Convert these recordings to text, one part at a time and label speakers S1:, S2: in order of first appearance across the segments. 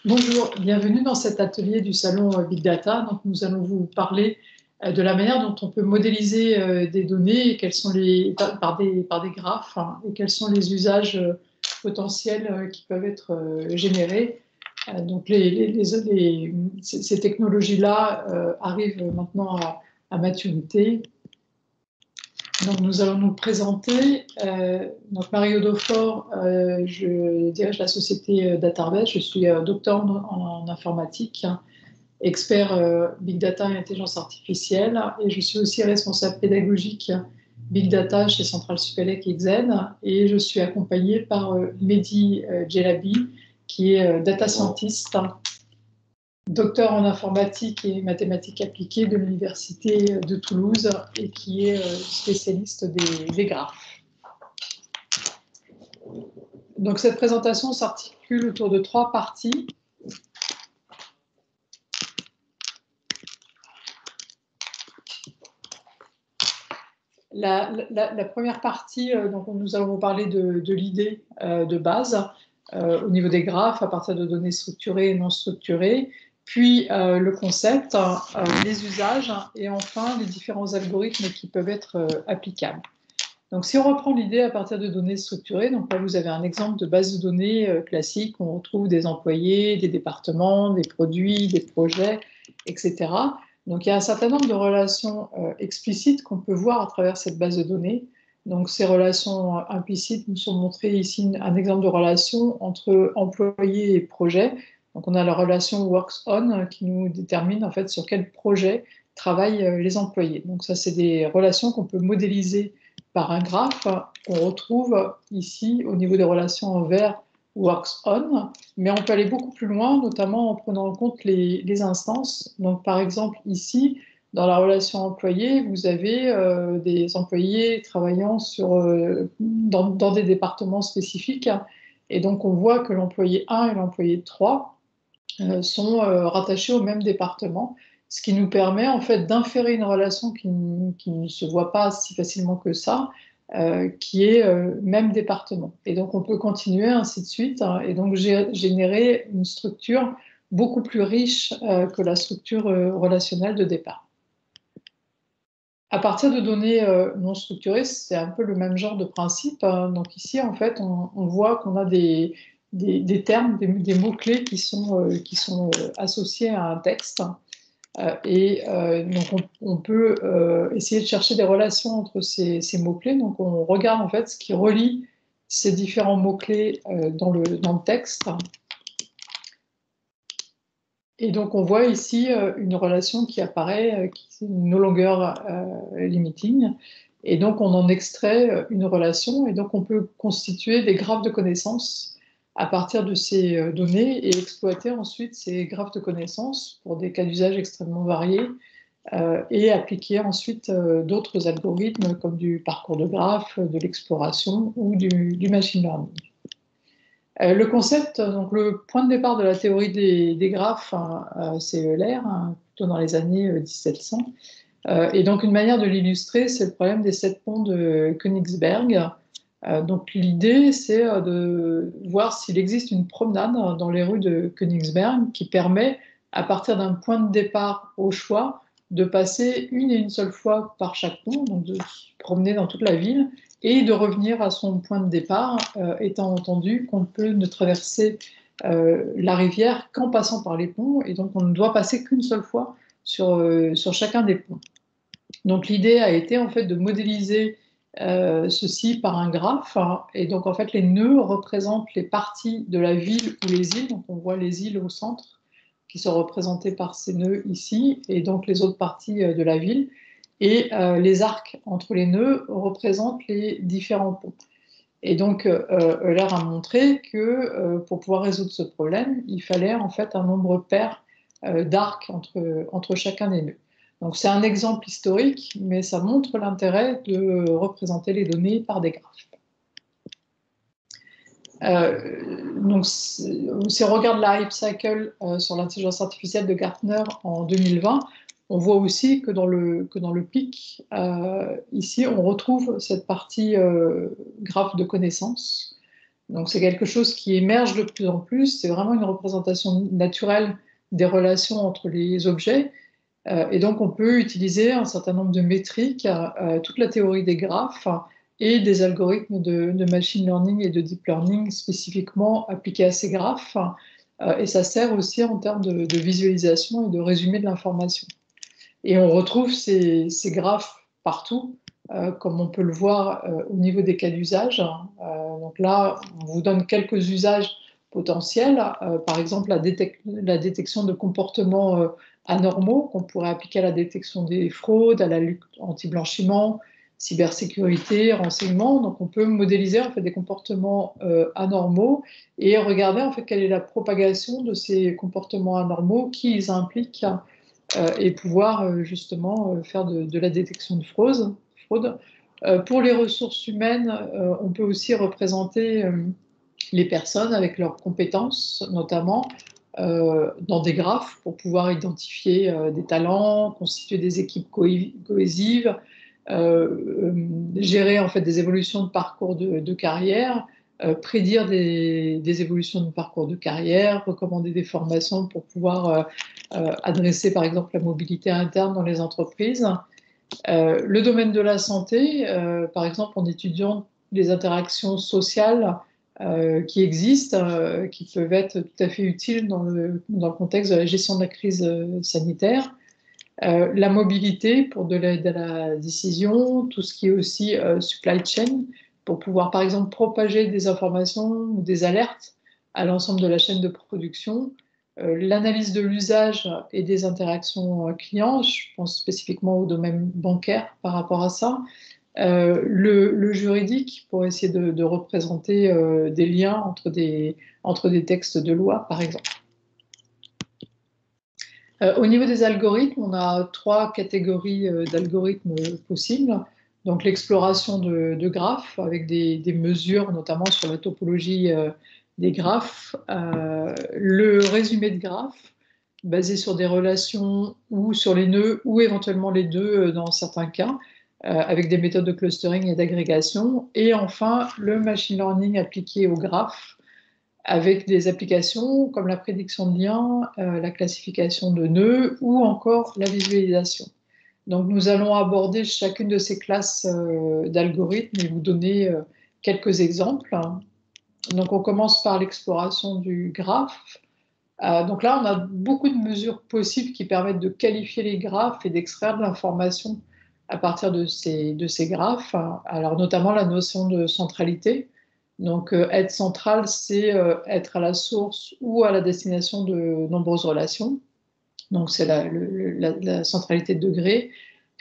S1: Bonjour, bienvenue dans cet atelier du salon Big Data. Donc, nous allons vous parler de la manière dont on peut modéliser des données et quels sont par des graphes, hein, et quels sont les usages potentiels qui peuvent être générés. Donc, ces technologies-là arrivent maintenant à maturité. Donc, nous allons nous présenter. Donc, Mario Daufort, je dirige la société DataRbest. Je suis docteur en informatique, expert Big Data et intelligence artificielle, et je suis aussi responsable pédagogique Big Data chez Centrale Supélec et XN, et je suis accompagnée par Mehdi Djelabi, qui est data scientist, docteur en informatique et mathématiques appliquées de l'Université de Toulouse et qui est spécialiste des graphes. Donc cette présentation s'articule autour de 3 parties. La première partie, donc nous allons vous parler de l'idée de base au niveau des graphes à partir de données structurées et non structurées, puis le concept, les usages et enfin les différents algorithmes qui peuvent être applicables. Donc si on reprend l'idée à partir de données structurées, donc là vous avez un exemple de base de données classique où on retrouve des employés, des départements, des produits, des projets, etc. Donc il y a un certain nombre de relations explicites qu'on peut voir à travers cette base de données. Donc ces relations implicites nous sont montrées ici un exemple de relation entre employés et projet. Donc on a la relation works on qui nous détermine en fait sur quel projet travaillent les employés. Donc ça c'est des relations qu'on peut modéliser par un graphe qu'on retrouve ici au niveau des relations en vert works on, mais on peut aller beaucoup plus loin, notamment en prenant en compte les instances. Donc, par exemple, ici, dans la relation employé, vous avez des employés travaillant dans des départements spécifiques, et donc on voit que l'employé 1 et l'employé 3 sont rattachés au même département, ce qui nous permet en fait d'inférer une relation qui ne se voit pas si facilement que ça, qui est même département. Et donc on peut continuer ainsi de suite, hein, et donc générer une structure beaucoup plus riche que la structure relationnelle de départ. À partir de données non structurées, c'est un peu le même genre de principe, hein. Donc ici, en fait, on voit qu'on a des termes, des mots-clés qui sont associés à un texte. Donc on peut essayer de chercher des relations entre ces mots-clés. Donc on regarde en fait ce qui relie ces différents mots-clés dans le texte. Et donc on voit ici une relation qui apparaît, qui est no longer limiting. Et donc on en extrait une relation, et donc on peut constituer des graphes de connaissances à partir de ces données et exploiter ensuite ces graphes de connaissances pour des cas d'usage extrêmement variés, et appliquer ensuite d'autres algorithmes comme du parcours de graphes, de l'exploration ou du machine learning. Le concept, donc le point de départ de la théorie des graphes, hein, c'est Euler, hein, plutôt dans les années 1700. Et donc une manière de l'illustrer, c'est le problème des 7 ponts de Königsberg. Donc l'idée, c'est de voir s'il existe une promenade dans les rues de Königsberg qui permet, à partir d'un point de départ au choix, de passer une et une seule fois par chaque pont, donc de se promener dans toute la ville, et de revenir à son point de départ, étant entendu qu'on peut ne traverser la rivière qu'en passant par les ponts, et donc on ne doit passer qu'une seule fois sur chacun des ponts. Donc l'idée a été en fait de modéliser ceci par un graphe, hein, et donc en fait les nœuds représentent les parties de la ville ou les îles, donc on voit les îles au centre qui sont représentées par ces nœuds ici, et donc les autres parties de la ville, et les arcs entre les nœuds représentent les différents ponts. Et donc Euler a montré que pour pouvoir résoudre ce problème, il fallait en fait un nombre pair d'arcs entre chacun des nœuds. Donc c'est un exemple historique, mais ça montre l'intérêt de représenter les données par des graphes. Donc, si on regarde la Hype Cycle sur l'intelligence artificielle de Gartner en 2020, on voit aussi que dans le pic, ici, on retrouve cette partie graphe de connaissances. Donc c'est quelque chose qui émerge de plus en plus, c'est vraiment une représentation naturelle des relations entre les objets. Et donc on peut utiliser un certain nombre de métriques, toute la théorie des graphes et des algorithmes de machine learning et de deep learning spécifiquement appliqués à ces graphes. Et ça sert aussi en termes de visualisation et de résumé de l'information. Et on retrouve ces graphes partout, comme on peut le voir au niveau des cas d'usage. Donc là, on vous donne quelques usages potentiels, par exemple la détection de comportements anormaux qu'on pourrait appliquer à la détection des fraudes, à la lutte anti-blanchiment, cybersécurité, renseignement. Donc on peut modéliser en fait des comportements anormaux et regarder en fait quelle est la propagation de ces comportements anormaux, qui ils impliquent et pouvoir justement faire de la détection de fraude. Pour les ressources humaines, on peut aussi représenter les personnes avec leurs compétences, notamment dans des graphes pour pouvoir identifier des talents, constituer des équipes cohésives, gérer en fait des évolutions de parcours de carrière, prédire des évolutions de parcours de carrière, recommander des formations pour pouvoir adresser par exemple la mobilité interne dans les entreprises. Le domaine de la santé, par exemple en étudiant les interactions sociales qui existent, qui peuvent être tout à fait utiles dans le contexte de la gestion de la crise sanitaire. La mobilité pour de l'aide à la décision, tout ce qui est aussi supply chain, pour pouvoir par exemple propager des informations ou des alertes à l'ensemble de la chaîne de production. L'analyse de l'usage et des interactions clients, je pense spécifiquement au domaine bancaire par rapport à ça. Le juridique pour essayer de représenter des liens entre des textes de loi, par exemple. Au niveau des algorithmes, on a 3 catégories d'algorithmes possibles. Donc l'exploration de graphes avec des mesures, notamment sur la topologie des graphes. Le résumé de graphes, basé sur des relations ou sur les nœuds, ou éventuellement les deux dans certains cas, avec des méthodes de clustering et d'agrégation. Et enfin, le machine learning appliqué aux graphes, avec des applications comme la prédiction de liens, la classification de nœuds ou encore la visualisation. Donc nous allons aborder chacune de ces classes d'algorithmes et vous donner quelques exemples. Donc on commence par l'exploration du graphe. Donc là, on a beaucoup de mesures possibles qui permettent de qualifier les graphes et d'extraire de l'information à partir de ces graphes. Alors notamment la notion de centralité. Donc être central, c'est être à la source ou à la destination de nombreuses relations. Donc c'est la centralité de degré.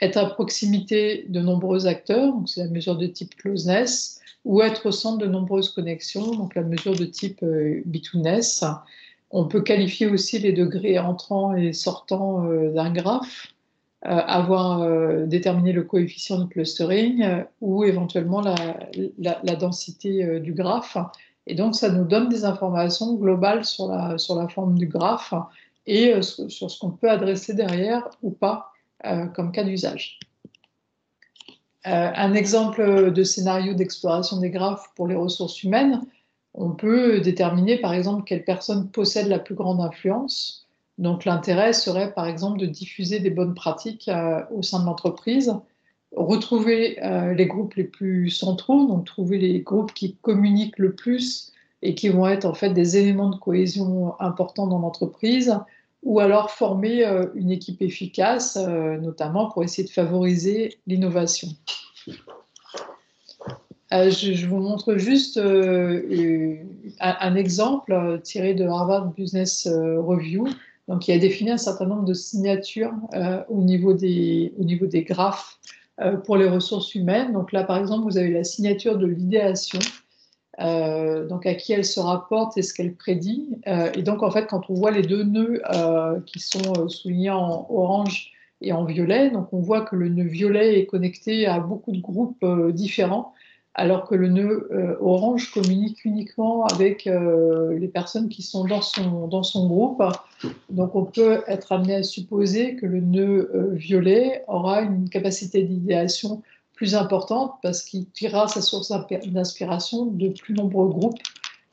S1: Être à proximité de nombreux acteurs, donc c'est la mesure de type closeness, ou être au centre de nombreuses connexions, donc la mesure de type B2ness. On peut qualifier aussi les degrés entrants et sortants d'un graphe, avoir déterminé le coefficient de clustering ou éventuellement la densité du graphe. Et donc, ça nous donne des informations globales sur la forme du graphe et sur ce qu'on peut adresser derrière ou pas comme cas d'usage. Un exemple de scénario d'exploration des graphes pour les ressources humaines, on peut déterminer par exemple quelle personne possède la plus grande influence. Donc l'intérêt serait par exemple de diffuser des bonnes pratiques au sein de l'entreprise, retrouver les groupes les plus centraux, donc trouver les groupes qui communiquent le plus et qui vont être en fait des éléments de cohésion importants dans l'entreprise, ou alors former une équipe efficace, notamment pour essayer de favoriser l'innovation. Je vous montre juste un exemple tiré de Harvard Business Review, donc qui a défini un certain nombre de signatures au niveau des graphes pour les ressources humaines. Donc là, par exemple, vous avez la signature de l'idéation, donc à qui elle se rapporte et ce qu'elle prédit. Et donc, en fait, quand on voit les deux nœuds qui sont soulignés en orange et en violet, donc on voit que le nœud violet est connecté à beaucoup de groupes différents, alors que le nœud orange communique uniquement avec les personnes qui sont dans son groupe. Donc on peut être amené à supposer que le nœud violet aura une capacité d'idéation plus importante parce qu'il tirera sa source d'inspiration de plus nombreux groupes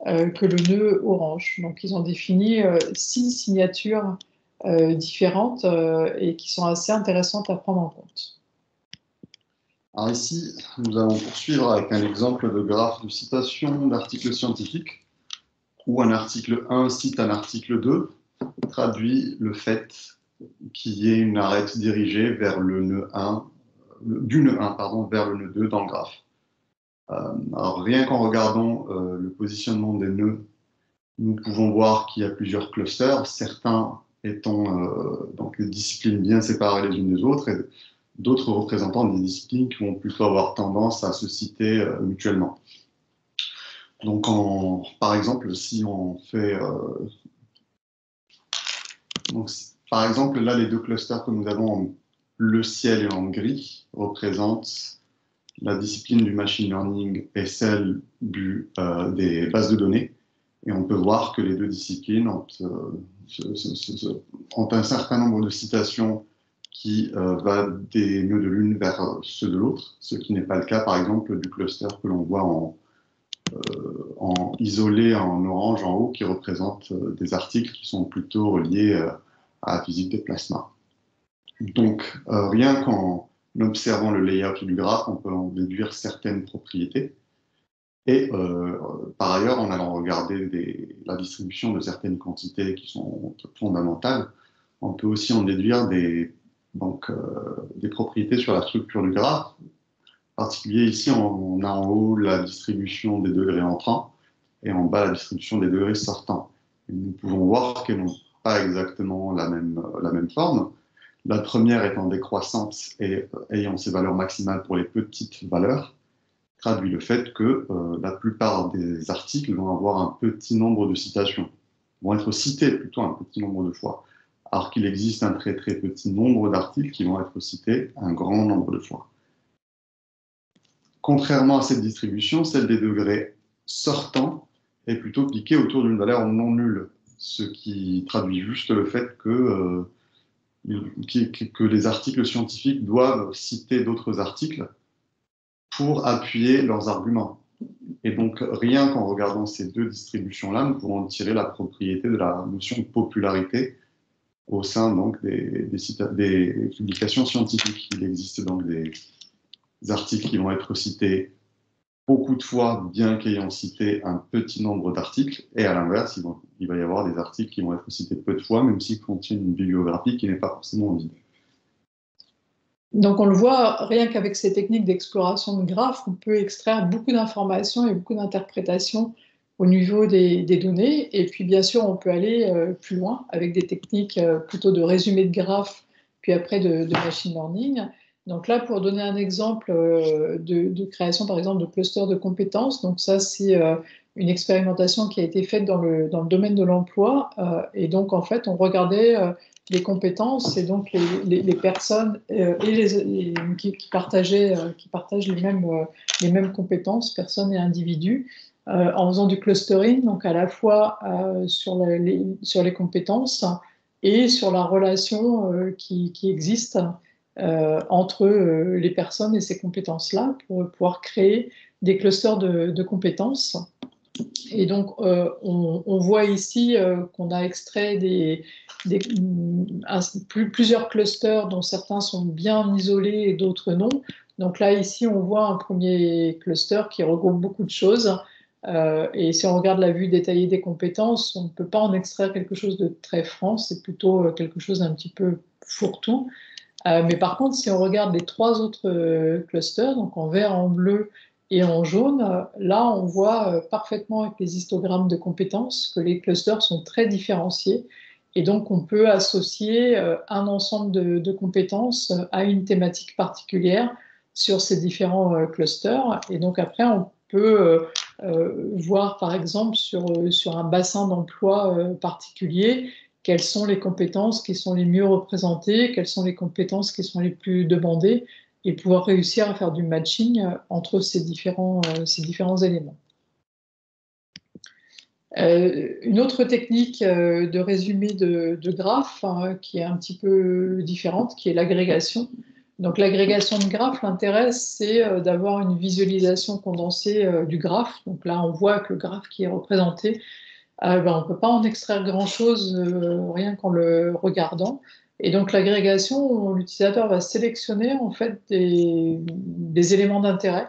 S1: que le nœud orange. Donc, ils ont défini 6 signatures différentes et qui sont assez intéressantes à prendre en compte.
S2: Alors ici, nous allons poursuivre avec un exemple de graphe de citation d'articles scientifiques où un article 1 cite un article 2, traduit le fait qu'il y ait une arête dirigée vers le nœud 1, du nœud 1 pardon, vers le nœud 2 dans le graphe. Alors rien qu'en regardant le positionnement des nœuds, nous pouvons voir qu'il y a plusieurs clusters, certains étant donc des disciplines bien séparées les unes des autres, et d'autres représentant des disciplines qui vont plutôt avoir tendance à se citer mutuellement. Donc, par exemple, si on fait... par exemple, là, les deux clusters que nous avons en bleu ciel et en gris représentent la discipline du machine learning et celle des bases de données. Et on peut voir que les deux disciplines ont un certain nombre de citations qui va des nœuds de l'une vers ceux de l'autre, ce qui n'est pas le cas, par exemple, du cluster que l'on voit en isolé en orange en haut, qui représente des articles qui sont plutôt reliés à la physique des plasmas. Donc, rien qu'en observant le layout du graphe, on peut en déduire certaines propriétés. Et par ailleurs, en allant regarder la distribution de certaines quantités qui sont fondamentales, on peut aussi en déduire des propriétés sur la structure du graphe. En particulier, ici, on a en haut la distribution des degrés entrants et en bas la distribution des degrés sortants. Et nous pouvons voir qu'elles n'ont pas exactement la même forme. La première étant décroissante et ayant ses valeurs maximales pour les petites valeurs, traduit le fait que la plupart des articles vont avoir un petit nombre de citations, vont être cités plutôt un petit nombre de fois, alors qu'il existe un très très petit nombre d'articles qui vont être cités un grand nombre de fois. Contrairement à cette distribution, celle des degrés sortants est plutôt piquée autour d'une valeur non nulle, ce qui traduit juste le fait que les articles scientifiques doivent citer d'autres articles pour appuyer leurs arguments. Et donc, rien qu'en regardant ces deux distributions-là, nous pouvons en tirer la propriété de la notion de popularité au sein donc, des publications scientifiques. Il existe donc des articles qui vont être cités beaucoup de fois, bien qu'ayant cité un petit nombre d'articles, et à l'inverse, il va y avoir des articles qui vont être cités peu de fois, même s'ils contiennent une bibliographie qui n'est pas forcément vide.
S1: Donc on le voit, rien qu'avec ces techniques d'exploration de graphes, on peut extraire beaucoup d'informations et beaucoup d'interprétations au niveau des données. Et puis bien sûr, on peut aller plus loin avec des techniques plutôt de résumé de graphes, puis après de machine learning. Donc là, pour donner un exemple de création, par exemple, de clusters de compétences, donc ça, c'est une expérimentation qui a été faite dans le domaine de l'emploi. Et donc, en fait, on regardait les compétences et donc les personnes qui partagent les mêmes compétences, personnes et individus, en faisant du clustering, donc à la fois sur les compétences et sur la relation qui existe entre les personnes et ces compétences-là pour pouvoir créer des clusters de compétences. Et donc, on voit ici qu'on a extrait plusieurs clusters dont certains sont bien isolés et d'autres non. Donc là, ici, on voit un premier cluster qui regroupe beaucoup de choses. Et si on regarde la vue détaillée des compétences, on ne peut pas en extraire quelque chose de très franc, c'est plutôt quelque chose d'un petit peu fourre-tout. Mais par contre, si on regarde les trois autres clusters, donc en vert, en bleu et en jaune, là, on voit parfaitement avec les histogrammes de compétences que les clusters sont très différenciés. Et donc, on peut associer un ensemble de compétences à une thématique particulière sur ces différents clusters. Et donc, après, on peut voir, par exemple, sur un bassin d'emploi particulier, quelles sont les compétences qui sont les mieux représentées, quelles sont les compétences qui sont les plus demandées, et pouvoir réussir à faire du matching entre ces différents éléments. Une autre technique de résumé de graphes qui est un petit peu différente, qui est l'agrégation. Donc l'agrégation de graphes, l'intérêt, c'est d'avoir une visualisation condensée du graphe. Donc là, on voit que le graphe qui est représenté, ben, on ne peut pas en extraire grand-chose rien qu'en le regardant. Et donc l'agrégation, l'utilisateur va sélectionner en fait des éléments d'intérêt,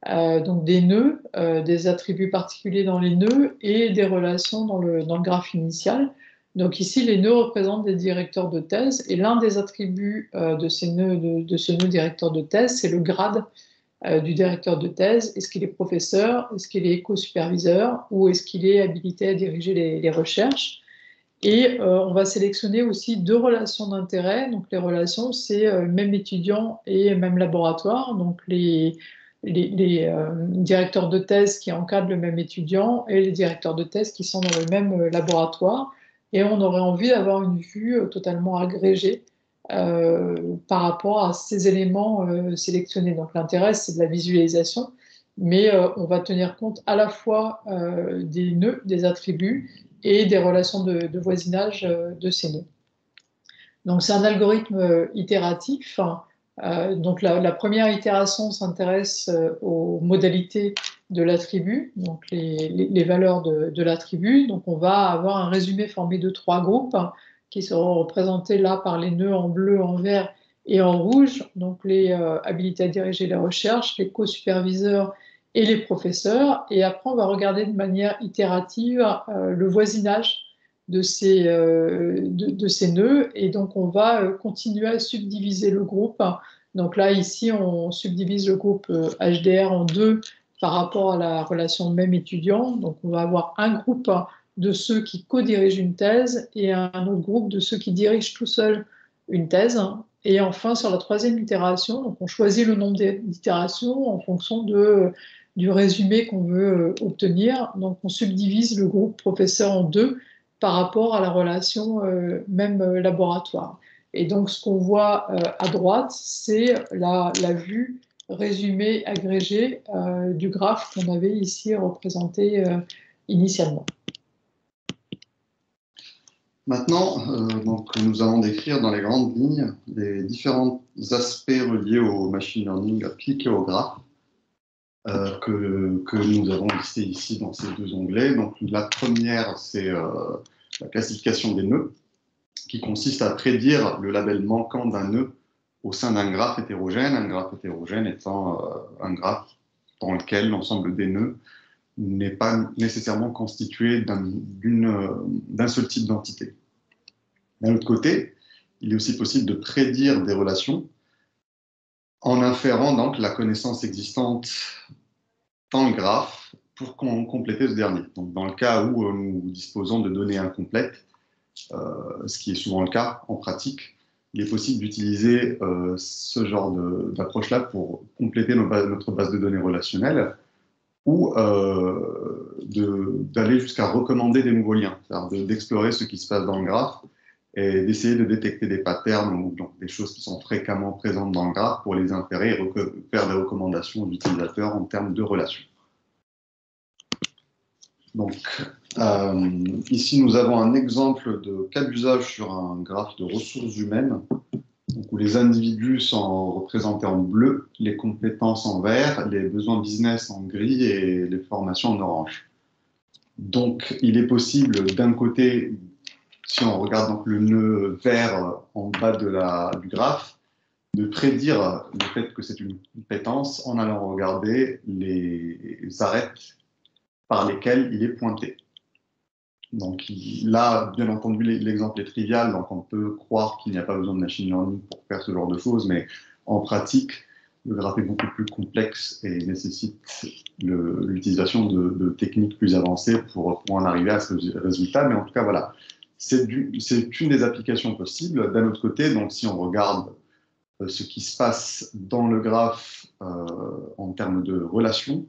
S1: donc des nœuds, des attributs particuliers dans les nœuds et des relations dans le graphe initial. Donc ici, les nœuds représentent des directeurs de thèse et l'un des attributs de ces nœuds, de ce nœud directeur de thèse, c'est le grade du directeur de thèse. Est-ce qu'il est professeur? Est-ce qu'il est éco-superviseur? Ou est-ce qu'il est habilité à diriger les recherches? Et on va sélectionner aussi deux relations d'intérêt. Donc les relations, c'est même étudiant et même laboratoire. Donc les directeurs de thèse qui encadrent le même étudiant et les directeurs de thèse qui sont dans le même laboratoire. Et on aurait envie d'avoir une vue totalement agrégée par rapport à ces éléments sélectionnés. Donc l'intérêt, c'est de la visualisation, mais on va tenir compte à la fois des nœuds, des attributs et des relations de voisinage de ces nœuds. Donc c'est un algorithme itératif. Donc la première itération s'intéresse aux modalités de l'attribut, donc les valeurs de l'attribut. Donc on va avoir un résumé formé de trois groupes qui seront représentés là par les nœuds en bleu, en vert et en rouge. Donc les habilités à diriger les recherches, les co-superviseurs et les professeurs. Et après, on va regarder de manière itérative le voisinage de ces nœuds. Et donc, on va continuer à subdiviser le groupe. Donc là, ici, on subdivise le groupe HDR en deux par rapport à la relation même étudiant. Donc, on va avoir un groupe de ceux qui co-dirigent une thèse et un autre groupe de ceux qui dirigent tout seuls une thèse. Et enfin, sur la troisième itération, donc on choisit le nombre d'itérations en fonction du résumé qu'on veut obtenir. Donc, on subdivise le groupe professeur en deux par rapport à la relation même laboratoire. Et donc, ce qu'on voit à droite, c'est la vue résumée, agrégée du graphe qu'on avait ici représenté initialement.
S2: Maintenant, donc, nous allons décrire dans les grandes lignes les différents aspects reliés au machine learning appliqué au graphe que nous avons listés ici dans ces deux onglets. Donc, la première, c'est la classification des nœuds, qui consiste à prédire le label manquant d'un nœud au sein d'un graphe hétérogène étant un graphe dans lequel l'ensemble des nœuds n'est pas nécessairement constitué d'un seul type d'entité. D'un autre côté, il est aussi possible de prédire des relations en inférant donc la connaissance existante dans le graphe pour compléter ce dernier. Donc, dans le cas où nous disposons de données incomplètes, ce qui est souvent le cas en pratique, il est possible d'utiliser ce genre d'approche-là pour compléter notre base de données relationnelle ou d'aller jusqu'à recommander des nouveaux liens, c'est-à-dire d'explorer ce qui se passe dans le graphe et d'essayer de détecter des patterns ou donc des choses qui sont fréquemment présentes dans le graphe pour les inférer et faire des recommandations aux utilisateurs en termes de relations. Donc, ici, nous avons un exemple de cas d'usage sur un graphe de ressources humaines, donc, où les individus sont représentés en bleu, les compétences en vert, les besoins business en gris et les formations en orange. Donc, il est possible, d'un côté, si on regarde donc le nœud vert en bas du graphe, de prédire le fait que c'est une compétence en allant regarder les arêtes par lesquelles il est pointé. Donc là, bien entendu, l'exemple est trivial, donc on peut croire qu'il n'y a pas besoin de machine learning pour faire ce genre de choses, mais en pratique, le graphe est beaucoup plus complexe et nécessite l'utilisation de techniques plus avancées pour en arriver à ce résultat. Mais en tout cas, voilà, c'est une des applications possibles. D'un autre côté, donc si on regarde ce qui se passe dans le graphe en termes de relations,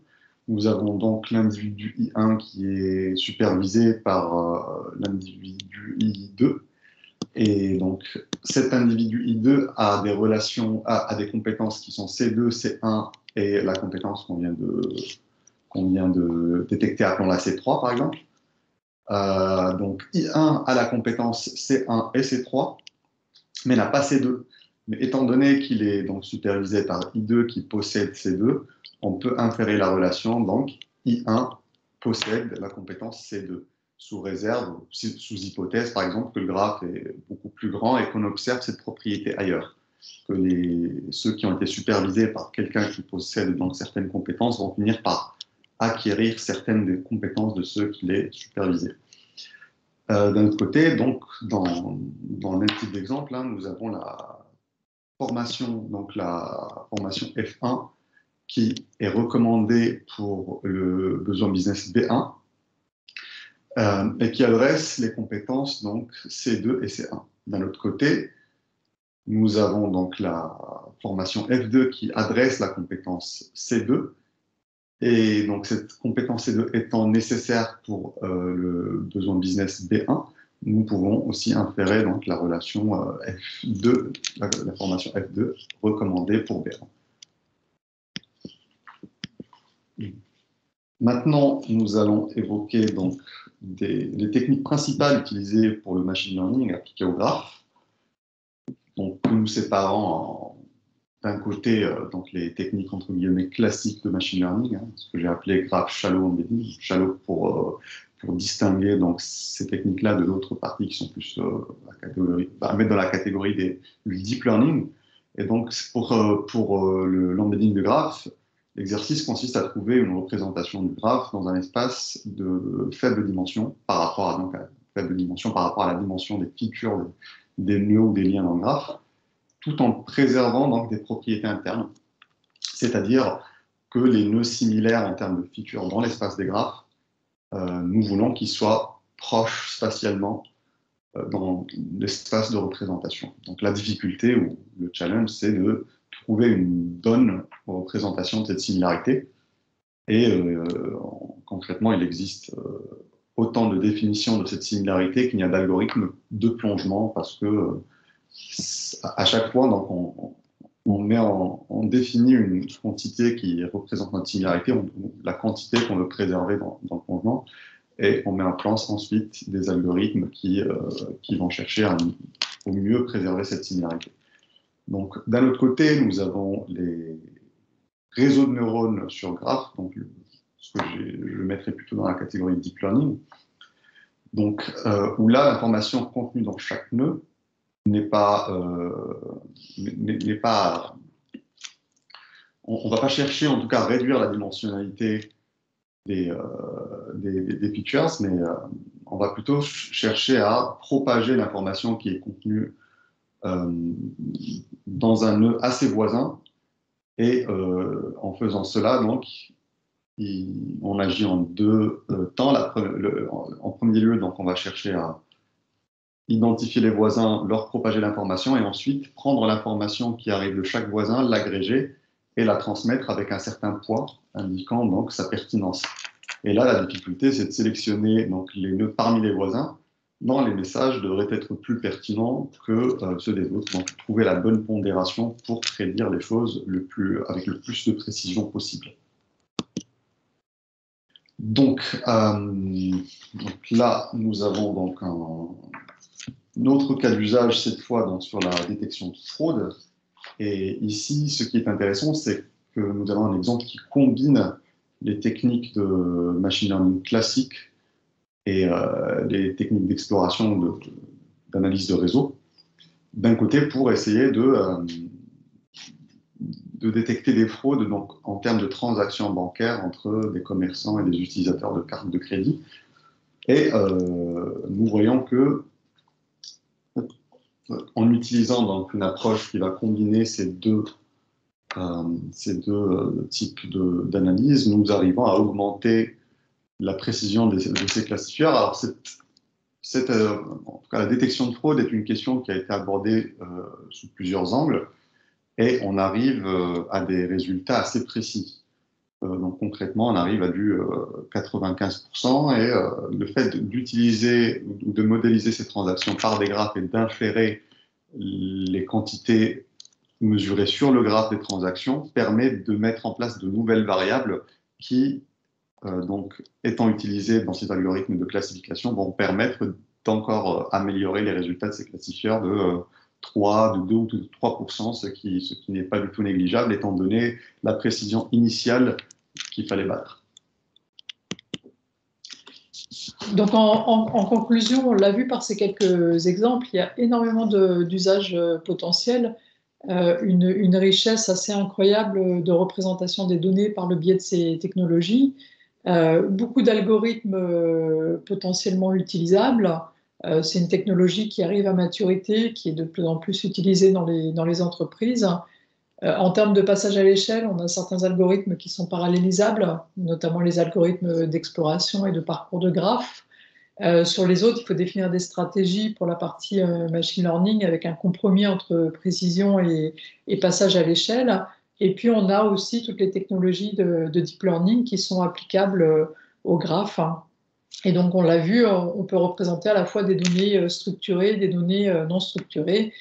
S2: nous avons donc l'individu I1 qui est supervisé par l'individu I2. Et donc, cet individu I2 a des relations, a des compétences qui sont C2, C1 et la compétence qu'on vient de détecter, appelons-la C3 par exemple. Donc, I1 a la compétence C1 et C3, mais n'a pas C2. Mais étant donné qu'il est donc supervisé par I2 qui possède C2, on peut inférer la relation, donc I1 possède la compétence C2, sous réserve, sous hypothèse par exemple que le graphe est beaucoup plus grand et qu'on observe cette propriété ailleurs. Que ceux qui ont été supervisés par quelqu'un qui possède donc certaines compétences vont finir par acquérir certaines des compétences de ceux qui les supervisaient. D'un autre côté, donc, dans le même type d'exemple, hein, nous avons la formation F1 qui est recommandée pour le besoin business B1 et qui adresse les compétences donc C2 et C1. D'un autre côté, nous avons donc la formation F2 qui adresse la compétence C2. Et donc, cette compétence C2 étant nécessaire pour le besoin business B1, nous pouvons aussi inférer donc, la relation F2, la formation F2 recommandée pour B1. Maintenant, nous allons évoquer donc, les techniques principales utilisées pour le machine learning appliqué au graphe. Donc, nous séparons d'un côté donc les techniques entre guillemets classiques de machine learning, hein, ce que j'ai appelé graph shallow embedding, shallow pour distinguer donc ces techniques-là de l'autre partie qui sont plus mettre dans la catégorie du deep learning. Et donc pour l'embedding de graphe, l'exercice consiste à trouver une représentation du graphe dans un espace de faible dimension par rapport à la dimension des features des nœuds ou des liens dans le graphe, tout en préservant donc des propriétés internes, c'est-à-dire que les nœuds similaires en termes de features dans l'espace des graphes, nous voulons qu'ils soient proches spatialement dans l'espace de représentation. Donc la difficulté ou le challenge, c'est de trouver une bonne représentation de cette similarité. Et concrètement, il existe autant de définitions de cette similarité qu'il n'y a d'algorithmes de plongement parce que à chaque fois, donc, on définit une quantité qui représente notre similarité, la quantité qu'on veut préserver dans le plongement, et on met en place ensuite des algorithmes qui vont chercher à au mieux préserver cette similarité. Donc, d'un autre côté, nous avons les réseaux de neurones sur graphe, donc ce que je mettrais plutôt dans la catégorie deep learning, donc, où là, l'information contenue dans chaque nœud n'est pas, on ne va pas chercher en tout cas à réduire la dimensionnalité des features, mais on va plutôt chercher à propager l'information qui est contenue dans un nœud assez voisin, et en faisant cela, donc, on agit en deux temps. En premier lieu, donc, on va chercher à identifier les voisins, leur propager l'information et ensuite prendre l'information qui arrive de chaque voisin, l'agréger et la transmettre avec un certain poids indiquant donc sa pertinence. Et là, la difficulté, c'est de sélectionner donc, les nœuds parmi les voisins dont les messages devraient être plus pertinents que ceux des autres. Donc, trouver la bonne pondération pour prédire les choses avec le plus de précision possible. Donc là, nous avons donc un autre cas d'usage, cette fois donc, sur la détection de fraude. Et ici, ce qui est intéressant, c'est que nous avons un exemple qui combine les techniques de machine learning classiques et les techniques d'exploration d'analyse de réseau, d'un côté pour essayer de détecter des fraudes donc, en termes de transactions bancaires entre des commerçants et des utilisateurs de cartes de crédit. Et nous voyons que en utilisant donc une approche qui va combiner ces deux types d'analyse, nous arrivons à augmenter la précision de ces classifieurs. Alors, en tout cas, la détection de fraude est une question qui a été abordée sous plusieurs angles, et on arrive à des résultats assez précis. Donc concrètement, on arrive à du 95%, et le fait d'utiliser ou de modéliser ces transactions par des graphes et d'inférer les quantités mesurées sur le graphe des transactions permet de mettre en place de nouvelles variables qui, donc, étant utilisées dans ces algorithmes de classification, vont permettre d'encore améliorer les résultats de ces classifieurs de 3, de 2 ou de 3%, ce qui n'est pas du tout négligeable, étant donné la précision initiale qu'il fallait battre.
S1: Donc en conclusion, on l'a vu par ces quelques exemples, il y a énormément d'usages potentiels, une richesse assez incroyable de représentation des données par le biais de ces technologies, beaucoup d'algorithmes potentiellement utilisables. C'est une technologie qui arrive à maturité, qui est de plus en plus utilisée dans les entreprises. En termes de passage à l'échelle, on a certains algorithmes qui sont parallélisables, notamment les algorithmes d'exploration et de parcours de graphes. Sur les autres, il faut définir des stratégies pour la partie machine learning avec un compromis entre précision et passage à l'échelle. Et puis, on a aussi toutes les technologies de deep learning qui sont applicables aux graphes. Et donc, on l'a vu, on peut représenter à la fois des données structurées, des données non structurées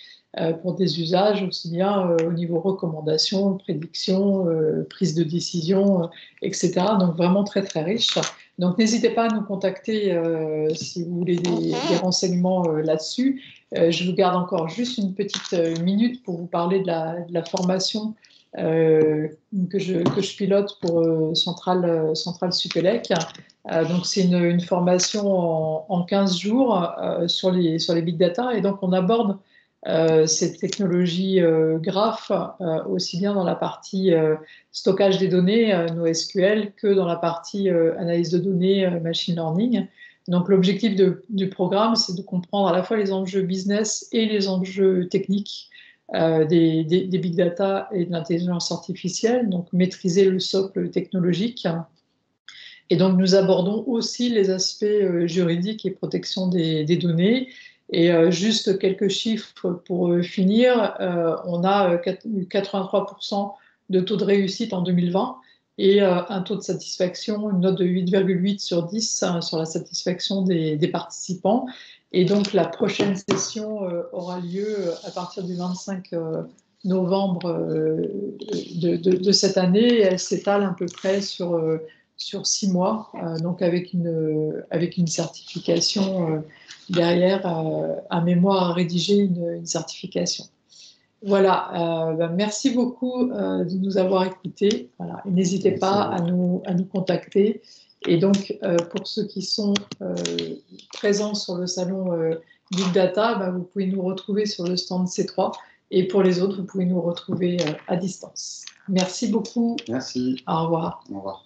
S1: pour des usages aussi bien au niveau recommandation, prédiction, prise de décision, etc. Donc, vraiment très, très riche. Donc, n'hésitez pas à nous contacter si vous voulez des renseignements là-dessus. Je vous garde encore juste une petite minute pour vous parler de la formation que je pilote pour Centrale Supélec. Donc, c'est une formation en 15 jours sur les big data. Et donc, on aborde cette technologie graph aussi bien dans la partie stockage des données, NoSQL, que dans la partie analyse de données, machine learning. Donc, l'objectif du programme, c'est de comprendre à la fois les enjeux business et les enjeux techniques des big data et de l'intelligence artificielle, donc maîtriser le socle technologique. Et donc, nous abordons aussi les aspects juridiques et protection des données. Et juste quelques chiffres pour finir. On a 83% de taux de réussite en 2020 et un taux de satisfaction, une note de 8,8 sur 10 sur la satisfaction des participants. Et donc, la prochaine session aura lieu à partir du 25 novembre de cette année. Et elle s'étale à peu près sur 6 mois, donc avec une certification derrière, un mémoire à rédiger, une certification. Voilà, merci beaucoup de nous avoir écoutés. Voilà, n'hésitez pas à nous contacter. Et donc, pour ceux qui sont présents sur le salon Big Data, vous pouvez nous retrouver sur le stand C3. Et pour les autres, vous pouvez nous retrouver à distance. Merci beaucoup.
S2: Merci.
S1: Au revoir.
S2: Au revoir.